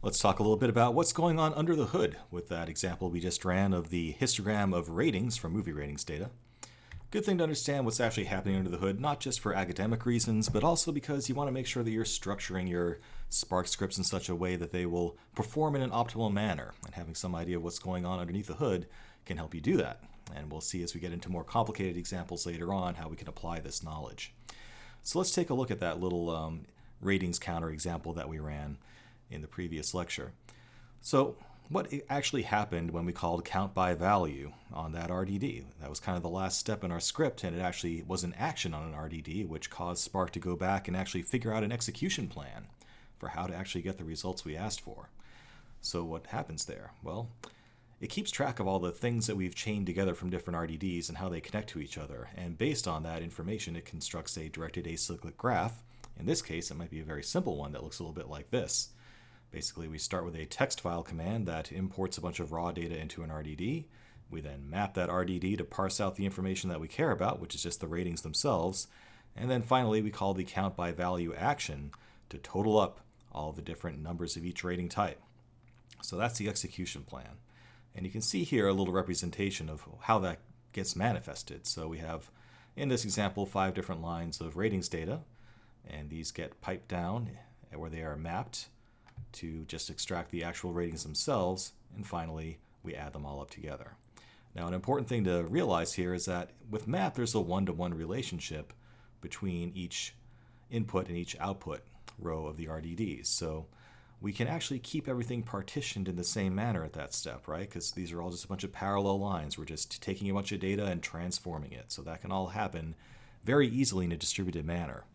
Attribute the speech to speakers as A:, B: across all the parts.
A: Let's talk a little bit about what's going on under the hood with that example we just ran of the histogram of ratings from movie ratings data. Good thing to understand what's actually happening under the hood, not just for academic reasons, but also because you want to make sure that you're structuring your Spark scripts in such a way that they will perform in an optimal manner. And having some idea of what's going on underneath the hood can help you do that. And we'll see as we get into more complicated examples later on how we can apply this knowledge. So let's take a look at that little ratings counter example that we ran in the previous lecture. So what actually happened when we called count by value on that RDD? That was kind of the last step in our script, and it actually was an action on an RDD, which caused Spark to go back and actually figure out an execution plan for how to actually get the results we asked for. So what happens there? Well, it keeps track of all the things that we've chained together from different RDDs and how they connect to each other, and based on that information, it constructs a directed acyclic graph. In this case, it might be a very simple one that looks a little bit like this. Basically, we start with a text file command that imports a bunch of raw data into an RDD. We then map that RDD to parse out the information that we care about, which is just the ratings themselves. And then finally, we call the count by value action to total up all the different numbers of each rating type. So that's the execution plan. And you can see here a little representation of how that gets manifested. So we have, in this example, 5 different lines of ratings data, and these get piped down where they are mapped to just extract the actual ratings themselves, and finally we add them all up together. Now, an important thing to realize here is that with map there's a one-to-one relationship between each input and each output row of the RDDs. So we can actually keep everything partitioned in the same manner at that step, right? Because these are all just a bunch of parallel lines. We're just taking a bunch of data and transforming it. So that can all happen very easily in a distributed manner.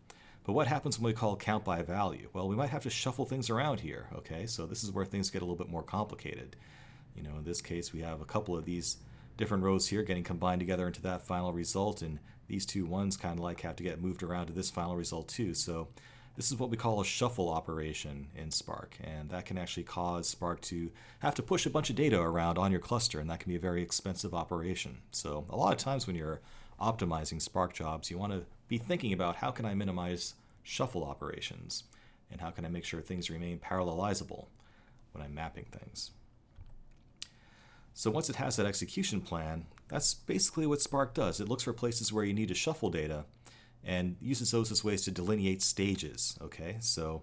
A: But what happens when we call count by value? Well, we might have to shuffle things around here, okay? So this is where things get a little bit more complicated. You know, in this case, we have a couple of these different rows here getting combined together into that final result, and these two ones kind of like have to get moved around to this final result too. So this is what we call a shuffle operation in Spark, and that can actually cause Spark to have to push a bunch of data around on your cluster, and that can be a very expensive operation. So a lot of times when you're optimizing Spark jobs, you want to be thinking about how can I minimize shuffle operations, and how can I make sure things remain parallelizable when I'm mapping things. So once it has that execution plan, that's basically what Spark does. It looks for places where you need to shuffle data and uses those as ways to delineate stages. Okay, so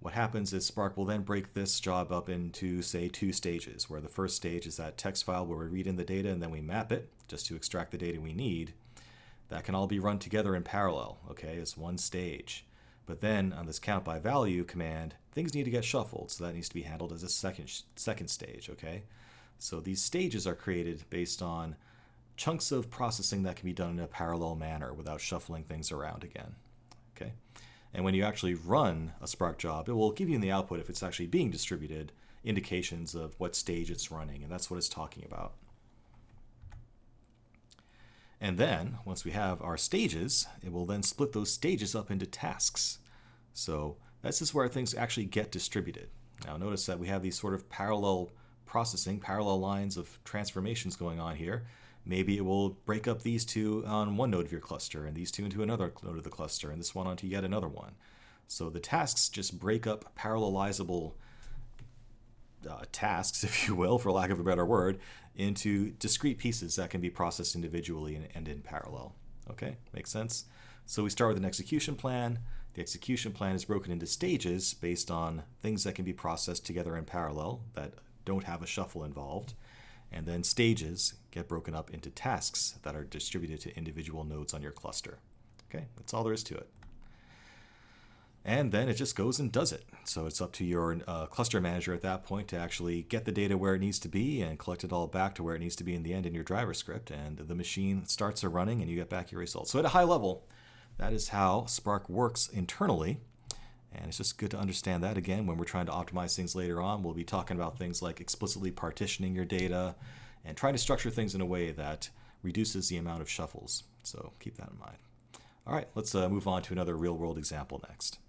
A: what happens is Spark will then break this job up into, say, 2 stages, where the first stage is that text file where we read in the data and then we map it just to extract the data we need. That can all be run together in parallel, okay, as one stage. But then on this count by value command, things need to get shuffled, so that needs to be handled as a second stage, okay? So these stages are created based on chunks of processing that can be done in a parallel manner without shuffling things around again, okay? And when you actually run a Spark job, it will give you in the output, if it's actually being distributed, indications of what stage it's running, and that's what it's talking about. And then, once we have our stages, it will then split those stages up into tasks. So this is where things actually get distributed. Now notice that we have these sort of parallel processing, parallel lines of transformations going on here. Maybe it will break up these two on one node of your cluster, and these two into another node of the cluster, and this one onto yet another one. So the tasks just break up parallelizable tasks, if you will, for lack of a better word, into discrete pieces that can be processed individually and in parallel. Okay, makes sense? So we start with an execution plan. The execution plan is broken into stages based on things that can be processed together in parallel that don't have a shuffle involved. And then stages get broken up into tasks that are distributed to individual nodes on your cluster. Okay, that's all there is to it. And then it just goes and does it. So it's up to your cluster manager at that point to actually get the data where it needs to be and collect it all back to where it needs to be in the end in your driver script. And the machine starts running and you get back your results. So at a high level, that is how Spark works internally. And it's just good to understand that. Again, when we're trying to optimize things later on, we'll be talking about things like explicitly partitioning your data and trying to structure things in a way that reduces the amount of shuffles. So keep that in mind. All right, let's move on to another real-world example next.